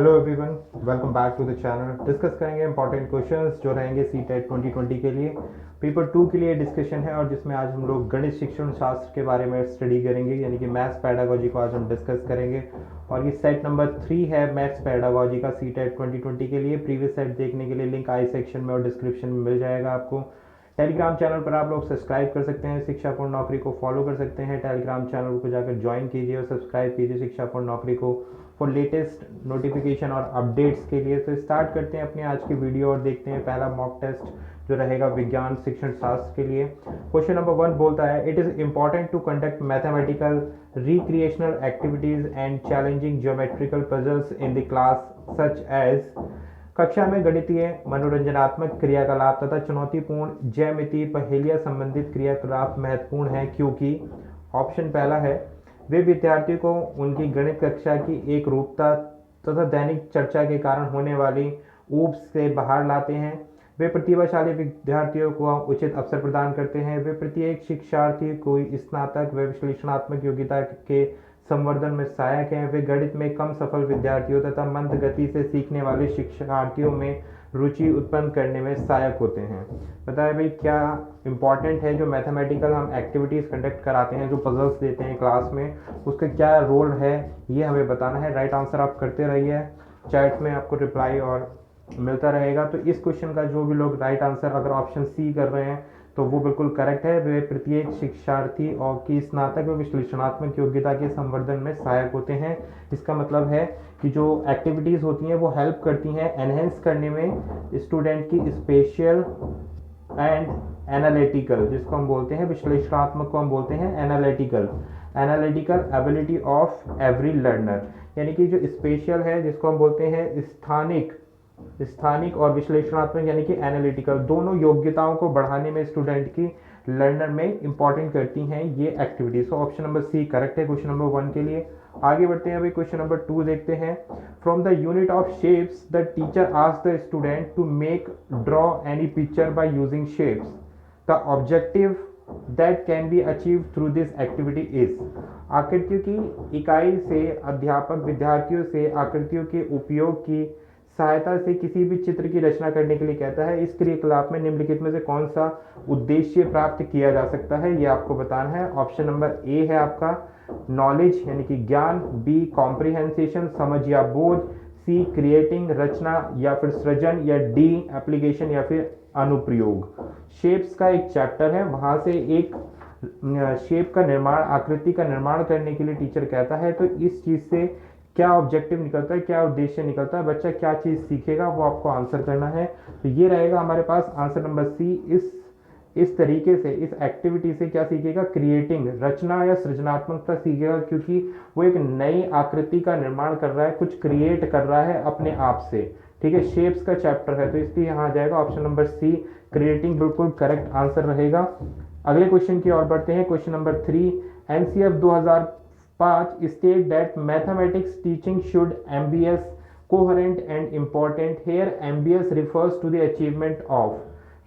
Hello everyone, welcome back to the channel. Discuss करेंगे important questions जो रहेंगे C TET 2020 के लिए। पेपर 2 के लिए डिस्कशन है और जिसमें आज हम लोग गणित शिक्षण शास्त्र के बारे में स्टडी करेंगे, यानी कि मैथ्स पैडागोजी को आज हम डिस्कस करेंगे। और ये सेट नंबर 3 है मैथ्स पैडागोजी का सी टेट 2020 के लिए। प्रीवियस सेट देखने के लिए लिंक आई सेक्शन में और डिस्क्रिप्शन में मिल जाएगा आपको। टेलीग्राम चैनल पर आप लोग सब्सक्राइब कर सकते हैं, शिक्षा पूर्ण नौकरी को फॉलो कर सकते हैं। टेलीग्राम चैनल को जाकर ज्वाइन कीजिए और सब्सक्राइब कीजिए शिक्षा पूर्ण नौकरी को फॉर लेटेस्ट नोटिफिकेशन और अपडेट्स के लिए। तो स्टार्ट करते हैं अपनी आज की वीडियो और देखते हैं पहला मॉक टेस्ट जो रहेगा विज्ञान शिक्षण शास्त्र के लिए। क्वेश्चन नंबर 1 बोलता है, it is important to conduct mathematical recreational activities and challenging geometrical puzzles in the class such as. कक्षा में गणितीय मनोरंजनात्मक क्रियाकलाप तथा चुनौतीपूर्ण ज्यामितीय पहेलियां संबंधित क्रियाकलाप महत्वपूर्ण है, क्योंकि ऑप्शन पहला है वे विद्यार्थियों को उनकी गणित कक्षा की एक रूपता तथा दैनिक चर्चा के कारण होने वाली ऊब से बाहर लाते हैं। वे प्रतिभाशाली विद्यार्थियों को उचित अवसर प्रदान करते हैं। वे प्रत्येक शिक्षार्थी को स्नातक व विश्लेषणात्मक योग्यता के संवर्धन में सहायक हैं। वे गणित में कम सफल विद्यार्थियों तथा मंद गति से सीखने वाले शिक्षार्थियों में रुचि उत्पन्न करने में सहायक होते हैं। बताया भाई क्या इंपॉर्टेंट है, जो मैथमेटिकल हम एक्टिविटीज़ कंडक्ट कराते हैं, जो पजल्स देते हैं क्लास में, उसका क्या रोल है ये हमें बताना है। राइट आंसर आप करते रहिए, चैट में आपको रिप्लाई और मिलता रहेगा। तो इस क्वेश्चन का जो भी लोग राइट आंसर अगर ऑप्शन सी कर रहे हैं तो वो बिल्कुल करेक्ट है। वे प्रत्येक शिक्षार्थी और की स्नातक व विश्लेषणात्मक योग्यता के संवर्धन में सहायक होते हैं। इसका मतलब है कि जो एक्टिविटीज़ होती हैं वो हेल्प करती हैं एनहेंस करने में स्टूडेंट की स्पेशल एंड एनालिटिकल, जिसको हम बोलते हैं विश्लेषणात्मक को हम बोलते हैं analytical ability of every learner. यानी कि जो स्पेशल है जिसको हम बोलते हैं स्थानिक और विश्लेषणात्मक यानी कि एनालिटिकल, दोनों योग्यताओं को बढ़ाने में स्टूडेंट की लर्नर में इंपॉर्टेंट करती हैं ये एक्टिविटीज। तो ऑप्शन नंबर सी करेक्ट है क्वेश्चन नंबर 1 के लिए। आगे बढ़ते हैं, अभी क्वेश्चन नंबर 2 देखते हैं। From the unit of shapes the teacher asked the student to make draw any picture by using shapes. The objective that can be achieve through this activity is. आकृतियों की इकाई से अध्यापक विद्यार्थियों से आकृतियों के उपयोग की सहायता से किसी भी चित्र की रचना करने के लिए कहता है। इस क्रियाकलाप में निम्नलिखित में से कौन सा उद्देश्य प्राप्त किया जा सकता है, ये आपको बताना है। ऑप्शन नंबर ए है आपका नॉलेज यानी कि ज्ञान, बी कॉम्प्रिहेंसेशन समझ या बोध, सी क्रिएटिंग रचना या फिर सृजन, या डी एप्लीकेशन या फिर अनुप्रयोग। शेप्स का एक चैप्टर है, वहां से एक शेप का निर्माण, आकृति का निर्माण करने के लिए टीचर कहता है। तो इस चीज से क्या ऑब्जेक्टिव निकलता है, क्या उद्देश्य निकलता है, बच्चा क्या चीज सीखेगा वो आपको आंसर करना है। तो ये रहेगा हमारे पास आंसर नंबर सी। इस तरीके से इस एक्टिविटी से क्या सीखेगा, क्रिएटिंग रचना या सृजनात्मकता सीखेगा, क्योंकि वो एक नई आकृति का निर्माण कर रहा है, कुछ क्रिएट कर रहा है अपने आप से। ठीक है, शेप्स का चैप्टर है तो इसलिए यहाँ आ जाएगा ऑप्शन नंबर सी क्रिएटिंग, बिल्कुल करेक्ट आंसर रहेगा। अगले क्वेश्चन की ओर बढ़ते हैं। Question number 3, NCF 2005 state that mathematics teaching should MBS coherent and important. Here MBS refers to the achievement of.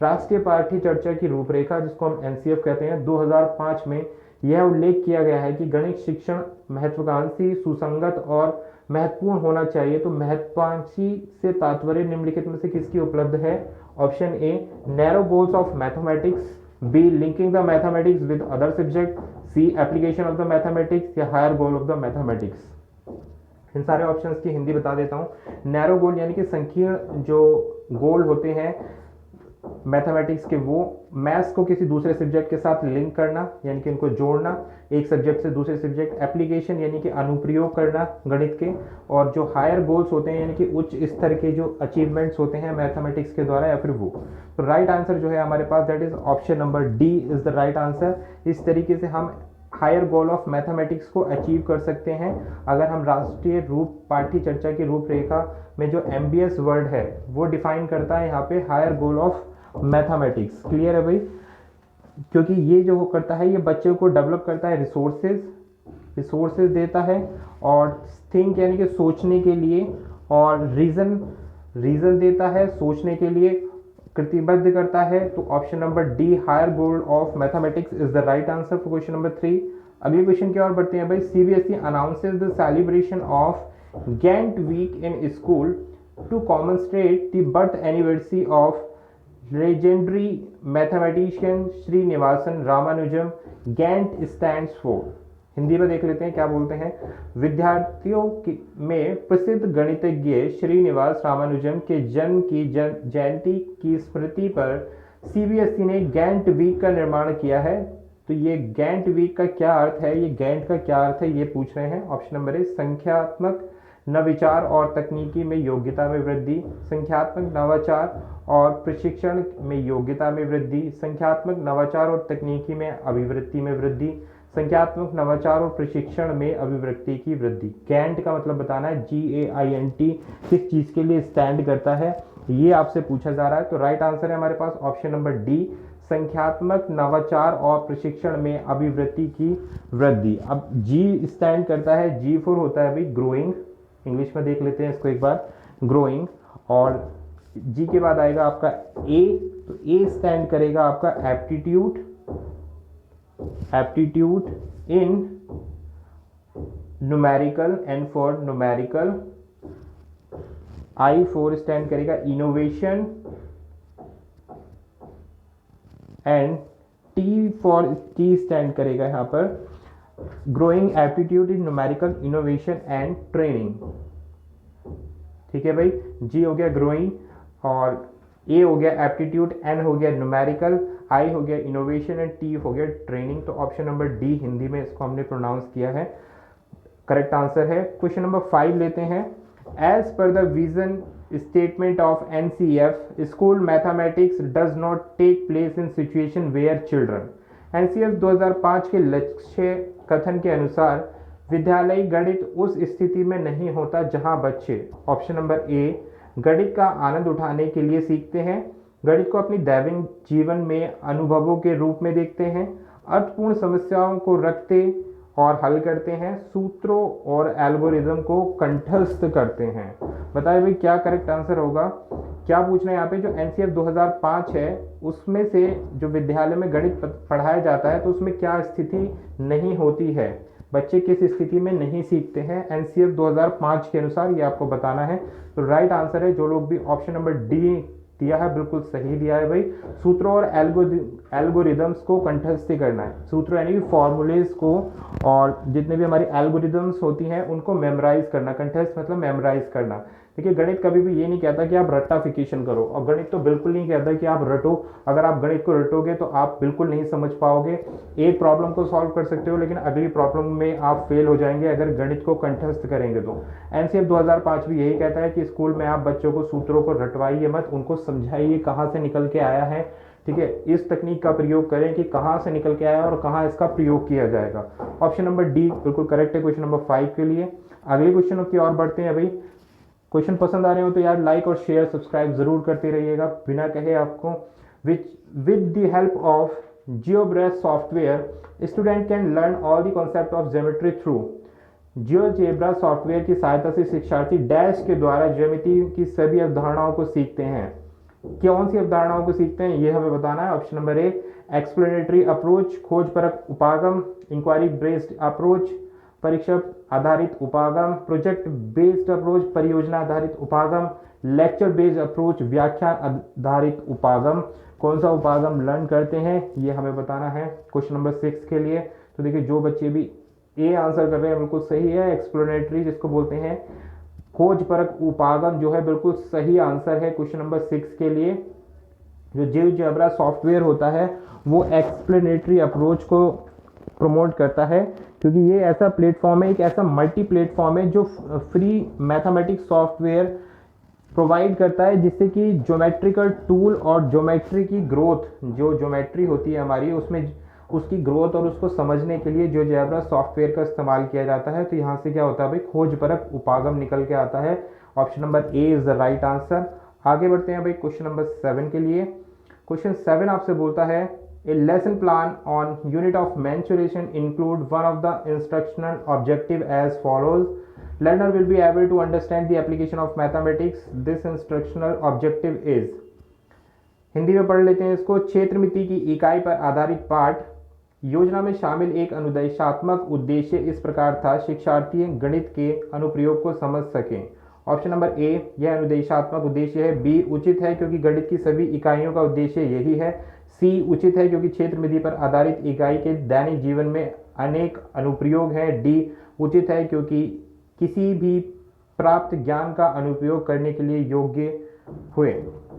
राष्ट्रीय पाठ्य चर्चा की रूपरेखा जिसको हम एनसीएफ कहते हैं 2005 में यह उल्लेख किया गया है कि गणित शिक्षण महत्वाकांक्षी, सुसंगत और महत्वपूर्ण होना चाहिए। तो महत्वाकांक्षी से तात्पर्य निम्नलिखित में से किसकी उपलब्ध है। Option A narrow goals of mathematics, B linking the mathematics with other subject, C application of the mathematics, या higher goal of the mathematics. इन सारे ऑप्शंस की हिंदी बता देता हूं। नैरो गोल यानी कि संकीर्ण जो गोल होते हैं मैथमेटिक्स के, वो मैथ्स को किसी दूसरे सब्जेक्ट के साथ लिंक करना यानी कि उनको जोड़ना एक सब्जेक्ट से दूसरे सब्जेक्ट, एप्लीकेशन यानी कि अनुप्रयोग करना गणित के, और जो हायर गोल्स होते हैं यानी कि उच्च स्तर के जो अचीवमेंट्स होते हैं मैथमेटिक्स के द्वारा या फिर वो। तो राइट आंसर जो है हमारे पास that is option number D is the right answer. इस तरीके से हम हायर गोल ऑफ मैथमेटिक्स को अचीव कर सकते हैं अगर हम राष्ट्रीय पाठ्य चर्चा की रूपरेखा में जो एमबीएस वर्ड है वो डिफाइन करता है यहाँ पे higher goal of mathematics. Clear है भाई, क्योंकि ये जो करता है ये बच्चे को डेवलप करता है, रिसोर्सेज देता है, और थिंक यानी कि सोचने के लिए, और रीजन देता है सोचने के लिए, प्रतिबद्ध करता है। तो option number D higher goal of mathematics is the right answer for question number 3। अगले क्वेश्चन की ओर बढ़ते हैं भाई। CBSE announces the celebration of Ghent week in school to commemorate the birth anniversary of legendary mathematician Srinivasan Ramanujan. Ghent stands for, Hindi में देख लेते हैं क्या बोलते हैं। विद्यार्थियों में प्रसिद्ध गणितज्ञ श्रीनिवास रामानुजन के जन्म की जयंती की स्मृति पर सीबीएसई ने गैंट वीक का निर्माण किया है। तो ये गैंट वीक का क्या अर्थ है, ये गैंट का क्या अर्थ है, ये पूछ रहे हैं। ऑप्शन नंबर ए, संख्यात्मक नवाचार और तकनीकी में योग्यता में वृद्धि, संख्यात्मक नवाचार और प्रशिक्षण में योग्यता में वृद्धि, संख्यात्मक नवाचार और तकनीकी में अभिवृद्धि में वृद्धि, संख्यात्मक नवाचार और प्रशिक्षण में अभिवृद्धि की वृद्धि। गैंट का मतलब बताना है, GAINT किस चीज के लिए स्टैंड करता है, ये आपसे पूछा जा रहा है। तो राइट आंसर है हमारे पास ऑप्शन नंबर डी, संख्यात्मक नवाचार और प्रशिक्षण में अभिवृद्धि की वृद्धि। अब G स्टैंड करता है, G4 होता है भाई ग्रोइंग, इंग्लिश में देख लेते हैं इसको एक बार, ग्रोइंग। और G के बाद आएगा आपका A, तो A स्टैंड करेगा आपका aptitude, aptitude in numerical, N for numerical. I4 stand करेगा इनोवेशन एंड T स्टैंड करेगा यहाँ पर growing aptitude in numerical, innovation and training. ठीक है भाई, G हो गया ग्रोइंग और A हो गया एप्टीट्यूड, N हो गया न्यूमेरिकल, I हो गया इनोवेशन एंड T हो गया ट्रेनिंग। तो ऑप्शन नंबर डी हिंदी में इसको हमने प्रोनाउंस किया है, करेक्ट आंसर है। क्वेश्चन नंबर 5 लेते हैं। As per the vision statement of NCF, school mathematics does not take place in situation where children। NCF 2005 के लक्ष्य कथन के अनुसार विद्यालयी गणित उस स्थिति में नहीं होता जहां बच्चे, ऑप्शन नंबर ए, गणित का आनंद उठाने के लिए सीखते हैं, गणित को अपनी दैनिक जीवन में अनुभवों के रूप में देखते हैं, अर्थपूर्ण समस्याओं को रखते और हल करते हैं, सूत्रों और एल्गोरिदम को कंठस्थ करते हैं। बताइए भाई क्या करेक्ट आंसर होगा, क्या पूछ रहे हैं यहाँ पे। जो NCF 2005 है उसमें से जो विद्यालय में गणित पढ़ाया जाता है तो उसमें क्या स्थिति नहीं होती है, बच्चे किस स्थिति में नहीं सीखते हैं NCF 2005 के अनुसार, ये आपको बताना है। तो राइट आंसर है, जो लोग भी ऑप्शन नंबर डी दिया है बिल्कुल सही दिया है भाई, सूत्रों और एल्गोरिदम्स को कंठस्थ करना है। सूत्र यानी कि फॉर्मूलेज को और जितने भी हमारी एल्गोरिदम्स होती हैं उनको मेमोराइज करना, कंठस्थ मतलब मेमोराइज करना। देखिए गणित कभी भी ये नहीं कहता कि आप रट्टाफिकेशन करो, और गणित तो बिल्कुल नहीं कहता कि आप रटो। अगर आप गणित को रटोगे तो आप बिल्कुल नहीं समझ पाओगे। एक प्रॉब्लम को सॉल्व कर सकते हो लेकिन अगली प्रॉब्लम में आप फेल हो जाएंगे अगर गणित को कंठस्थ करेंगे तो। NCF 2005 भी यही कहता है कि स्कूल में आप बच्चों को सूत्रों को रटवाइए मत, उनको समझाइए कहाँ से निकल के आया है। ठीक है, इस तकनीक का प्रयोग करें कि कहाँ से निकल के आया और कहाँ इसका प्रयोग किया जाएगा। ऑप्शन नंबर डी बिल्कुल करेक्ट है क्वेश्चन नंबर 5 के लिए। अगले क्वेश्चन की ओर बढ़ते हैं भाई। क्वेश्चन पसंद आ रहे हो तो यार लाइक और शेयर सब्सक्राइब जरूर करते रहिएगा बिना कहे आपको। With the help of GeoBrush software student can learn all the concept of geometry through. GeoBrush software की सहायता से शिक्षार्थी डैश के द्वारा ज्यामिति की सभी अवधारणाओं को सीखते हैं। कौन सी अवधारणाओं को सीखते हैं ये हमें बताना है। Option number A, explanatory approach, खोजपरक उपागम, इंक्वायरी बेस्ड अप्रोच, परीक्षा आधारित उपागम, प्रोजेक्ट बेस्ड अप्रोच, परियोजना आधारित उपागम, लेक्चर बेस्ड अप्रोच, व्याख्यान आधारित उपागम। कौन सा उपागम लर्न करते हैं ये हमें बताना है क्वेश्चन नंबर 6 के लिए। तो देखिए जो बच्चे भी ए आंसर कर रहे हैं बिल्कुल सही है, एक्सप्लेनेटरी जिसको बोलते हैं खोजपरक उपागम जो है बिल्कुल सही आंसर है क्वेश्चन नंबर 6 के लिए। जो GeoGebra सॉफ्टवेयर होता है वो एक्सप्लेनेटरी अप्रोच को प्रमोट करता है, क्योंकि ये ऐसा प्लेटफॉर्म है, एक ऐसा मल्टी प्लेटफॉर्म है जो फ्री मैथमेटिक्स सॉफ्टवेयर प्रोवाइड करता है, जिससे कि ज्योमेट्रिकल टूल और ज्योमेट्री की ग्रोथ, जो ज्योमेट्री होती है हमारी उसमें उसकी ग्रोथ और उसको समझने के लिए GeoGebra सॉफ्टवेयर का इस्तेमाल किया जाता है। तो यहाँ से क्या होता है भाई, खोजपरक उपागम निकल के आता है। Option number A is the right answer. आगे बढ़ते हैं भाई क्वेश्चन नंबर 7 के लिए। क्वेश्चन 7 आपसे बोलता है A lesson plan on unit of mensuration include one of the instructional objective as follows. Learner will be able to understand the application of mathematics. This instructional objective is। Hindi में पढ़ लेते हैं इसको। क्षेत्रमिति की इकाई पर आधारित पाठ योजना में शामिल एक अनुदेशात्मक उद्देश्य इस प्रकार था, शिक्षार्थी गणित के अनुप्रयोग को समझ सकें। ऑप्शन नंबर ए, यह अनुदेशात्मक उद्देश्य है। बी, उचित है क्योंकि गणित की सभी इकाइयों का उद्देश्य यही है। सी, उचित है क्योंकि क्षेत्र विधि पर आधारित इकाई के दैनिक जीवन में अनेक अनुप्रयोग हैं। डी, उचित है क्योंकि किसी भी प्राप्त ज्ञान का अनुप्रयोग करने के लिए योग्य हुए।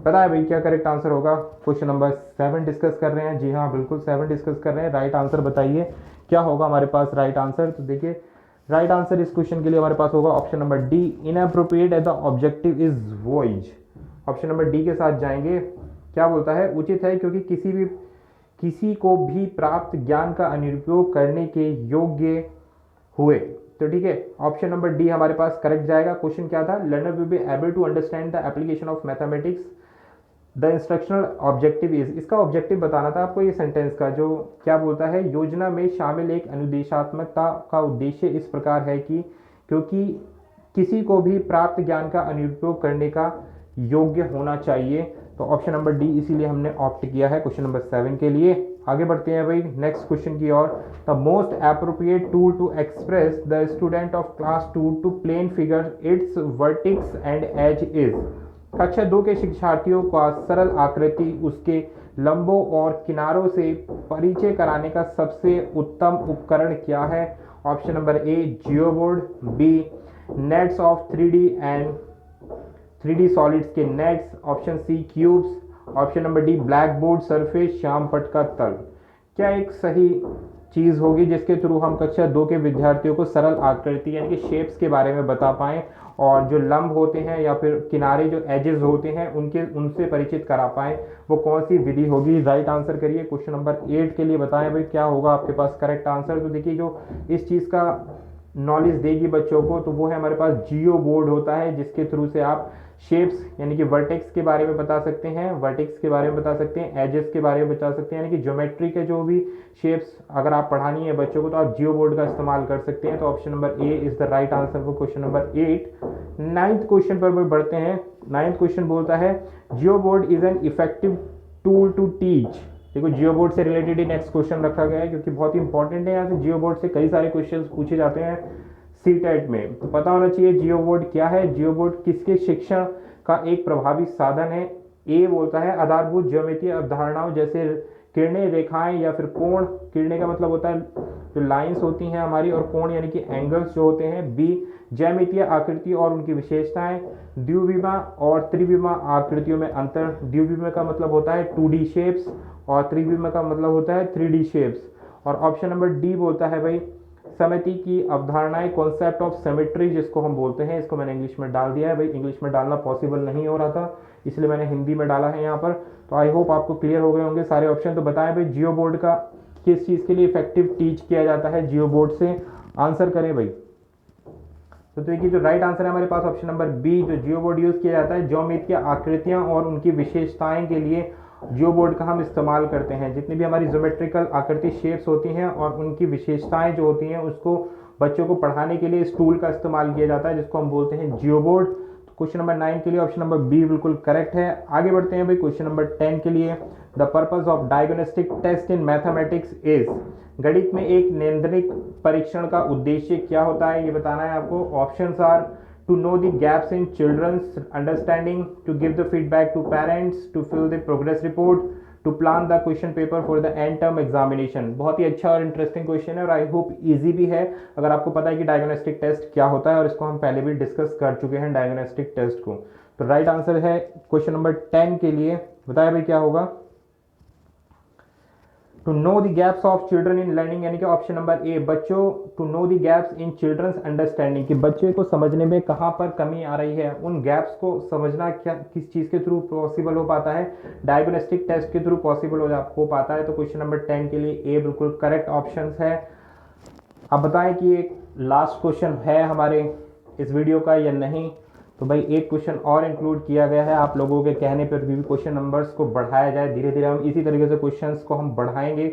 पता है भाई क्या करेक्ट आंसर होगा? क्वेश्चन नंबर 7 डिस्कस कर रहे हैं। जी हाँ, बिल्कुल 7 डिस्कस कर रहे हैं। राइट आंसर बताइए क्या होगा हमारे पास राइट आंसर। तो देखिए राइट आंसर इस क्वेश्चन के लिए हमारे पास होगा option number D, inappropriate as the objective is voice. Option number D के साथ जाएंगे। क्या बोलता है? उचित है क्योंकि किसी को भी प्राप्त ज्ञान का अनुप्रयोग करने के योग्य हुए। तो ठीक है, ऑप्शन नंबर डी हमारे पास करेक्ट जाएगा। क्वेश्चन क्या था? Learner will be able to understand the application of mathematics, the instructional objective is. इसका ऑब्जेक्टिव बताना था आपको ये सेंटेंस का, जो क्या बोलता है? योजना में शामिल एक अनुदेशात्मकता का उद्देश्य इस प्रकार है कि क्योंकि किसी को भी प्राप्त ज्ञान का अनुप्रयोग करने का योग्य होना चाहिए। तो ऑप्शन नंबर डी इसीलिए हमने ऑप्ट किया है क्वेश्चन नंबर 7 के लिए। आगे बढ़ते हैं भाई नेक्स्ट क्वेश्चन की ओर। The most appropriate tool to express the student of class 2 to plane figure its vertex and edge is. कक्षा 2 के शिक्षार्थियों का सरल आकृति, उसके लंबों और किनारों से परिचय कराने का सबसे उत्तम उपकरण क्या है? Option number A, geoboard. B, nets of 3D and 3D solids के nets. Option C, cubes. Option number D, black board surface, श्याम पट का तल। क्या एक सही चीज होगी जिसके थ्रू हम कक्षा 2 के विद्यार्थियों को सरल आकृति यानी कि शेप्स के बारे में बता पाएं और जो लंब होते हैं या फिर किनारे जो एजेस होते हैं उनसे परिचित करा पाएं? वो कौन सी विधि होगी? राइट आंसर करिए। क्वेश्चन नंबर 8 के लिए बताएं भाई क्या होगा आपके पास करेक्ट आंसर। तो देखिए जो इस चीज का नॉलेज देगी बच्चों को तो वो है हमारे पास जियो बोर्ड होता है, जिसके थ्रू से आप शेप्स यानी कि वर्टेक्स के बारे में बता सकते हैं, वर्टेक्स के बारे में बता सकते हैं, एजेस के बारे में बता सकते हैं, यानी कि ज्योमेट्री के जो भी शेप्स अगर आप पढ़ानी है बच्चों को तो आप जियो बोर्ड का इस्तेमाल कर सकते हैं। तो option number A is the right answer for question number 8। 9th question पर बढ़ते हैं। 9th क्वेश्चन बोलता है geoboard is an effective tool to teach. देखो जियो बोर्ड से रिलेटेड ही नेक्स्ट क्वेश्चन रखा गया है क्योंकि बहुत ही इंपॉर्टेंट है। यहाँ से जियो बोर्ड से कई सारे क्वेश्चन पूछे जाते हैं सीटेट में, तो पता होना चाहिए जियो बोर्ड क्या है। जियो बोर्ड किसके शिक्षण का एक प्रभावी साधन है? ए बोलता है आधारभूत ज्योमेट्रीय अवधारणाओं जैसे किरणें, रेखाएं या फिर कोण। किरणें का मतलब होता है जो लाइंस होती हैं हमारी, और कोण यानी कि एंगल्स जो होते हैं। बी, ज्यामितीय आकृति और उनकी विशेषताएं। द्विविमा और त्रिविमा आकृतियों में अंतर। द्विविमा का मतलब होता है 2D शेप्स और त्रिविमा का मतलब होता है 3D शेप्स। और ऑप्शन नंबर डी बोलता है भाई समिति की अवधारणाएं, कॉन्सेप्ट ऑफ सिमेट्री जिसको हम बोलते हैं। इसको मैंने इंग्लिश में डाल दिया है भाई, इंग्लिश में डालना पॉसिबल नहीं हो रहा था इसलिए मैंने हिंदी में डाला है यहाँ पर। तो आई होप आपको क्लियर हो गए होंगे सारे ऑप्शन। तो बताएं भाई जियो बोर्ड का किस चीज़ के लिए इफेक्टिव टीच किया जाता है जियो बोर्ड से? आंसर करें भाई। तो देखिए जो राइट आंसर है हमारे पास ऑप्शन नंबर बी, जो जियो बोर्ड यूज किया जाता है ज्योमेट्रीय आकृतियां और उनकी विशेषताएं के लिए जियो बोर्ड का हम इस्तेमाल करते हैं। जितनी भी हमारी ज्योमेट्रिकल आकृति शेप्स होती हैं और उनकी विशेषताएं जो होती हैं उसको बच्चों को पढ़ाने के लिए इस टूल का इस्तेमाल किया जाता है जिसको हम बोलते हैं जियो बोर्ड। तो क्वेश्चन नंबर 9 के लिए ऑप्शन नंबर बी बिल्कुल करेक्ट है। आगे बढ़ते हैं भाई क्वेश्चन नंबर 10 के लिए। The purpose of diagnostic test in mathematics is. गणित में एक नैदानिक परीक्षण का उद्देश्य क्या होता है ये बताना है आपको। Options are to know the gaps in children's understanding, to give the feedback to parents, to fill the progress report, to plan the question paper for the end term examination। बहुत ही अच्छा और इंटरेस्टिंग क्वेश्चन है और I hope easy भी है अगर आपको पता है कि डायग्नोस्टिक टेस्ट क्या होता है, और इसको हम पहले भी डिस्कस कर चुके हैं डायग्नोस्टिक टेस्ट को। तो राइट आंसर है क्वेश्चन नंबर 10 के लिए। बताया भाई क्या होगा? To know the gaps of children in learning, यानी कि ऑप्शन नंबर ए बच्चों to know the gaps in children's understanding, कि बच्चे को समझने में कहाँ पर कमी आ रही है, उन गैप्स को समझना क्या किस चीज़ के थ्रू पॉसिबल हो पाता है? डायग्नोस्टिक टेस्ट के थ्रू पॉसिबल हो पाता है। तो क्वेश्चन नंबर 10 के लिए ए बिल्कुल करेक्ट ऑप्शन है। अब बताएं कि एक लास्ट क्वेश्चन है हमारे इस वीडियो का या नहीं। तो भाई एक क्वेश्चन और इंक्लूड किया गया है, आप लोगों के कहने पर भी क्वेश्चन नंबर्स को बढ़ाया जाए। धीरे धीरे हम इसी तरीके से क्वेश्चंस को हम बढ़ाएंगे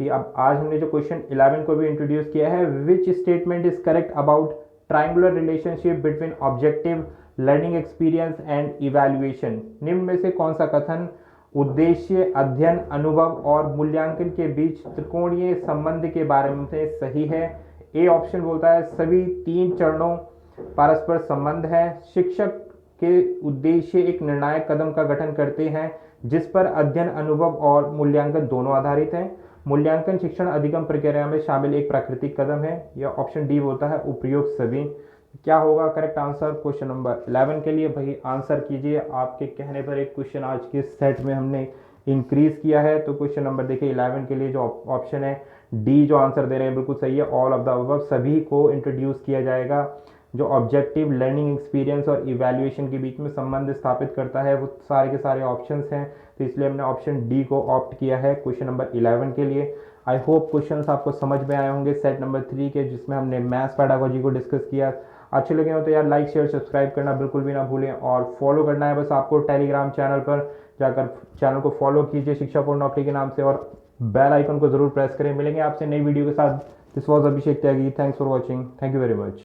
कि अब आज हमने जो क्वेश्चन 11 को भी इंट्रोड्यूस किया है, which statement is correct about triangular relationship between objective learning experience and evaluation. निम्न में से कौन सा कथन उद्देश्य, अध्ययन, अनुभव और मूल्यांकन के बीच त्रिकोणीय संबंध के बारे में सही है। ए ऑप्शन बोलता है सभी 3 चरणों परस्पर संबंध है। शिक्षक के उद्देश्य एक निर्णायक कदम का गठन करते हैं जिस पर अध्ययन, अनुभव और मूल्यांकन दोनों आधारित हैं। मूल्यांकन शिक्षण अधिगम प्रक्रिया में शामिल एक प्राकृतिक कदम है। यह ऑप्शन डी बोलता है उपयुक्त सभी। क्या होगा करेक्ट आंसर क्वेश्चन नंबर 11 के लिए? भाई आंसर कीजिए। आपके कहने पर एक क्वेश्चन आज के सेट में हमने इंक्रीज किया है। तो क्वेश्चन नंबर देखिए 11 के लिए जो ऑप्शन है डी जो आंसर दे रहे हैं बिल्कुल सही है। ऑल ऑफ द अबव सभी को इंट्रोड्यूस किया जाएगा। जो ऑब्जेक्टिव लर्निंग एक्सपीरियंस और इवैल्यूएशन के बीच में संबंध स्थापित करता है वो सारे के सारे ऑप्शंस हैं। तो इसलिए हमने ऑप्शन डी को ऑप्ट किया है क्वेश्चन नंबर 11 के लिए। आई होप क्वेश्चंस आपको समझ में आए होंगे सेट नंबर 3 के, जिसमें हमने मैथ्स पेडागोजी को डिस्कस किया। अच्छे लगे हो तो यार लाइक शेयर सब्सक्राइब करना बिल्कुल भी ना भूलें और फॉलो करना है बस आपको टेलीग्राम चैनल पर जाकर चैनल को फॉलो कीजिए शिक्षा पूर्ण नौकरी के नाम से और बेल आइकन को जरूर प्रेस करें। मिलेंगे आपसे नई वीडियो के साथ। This was Abhishek Tyagi. Thanks for watching. Thank you very much.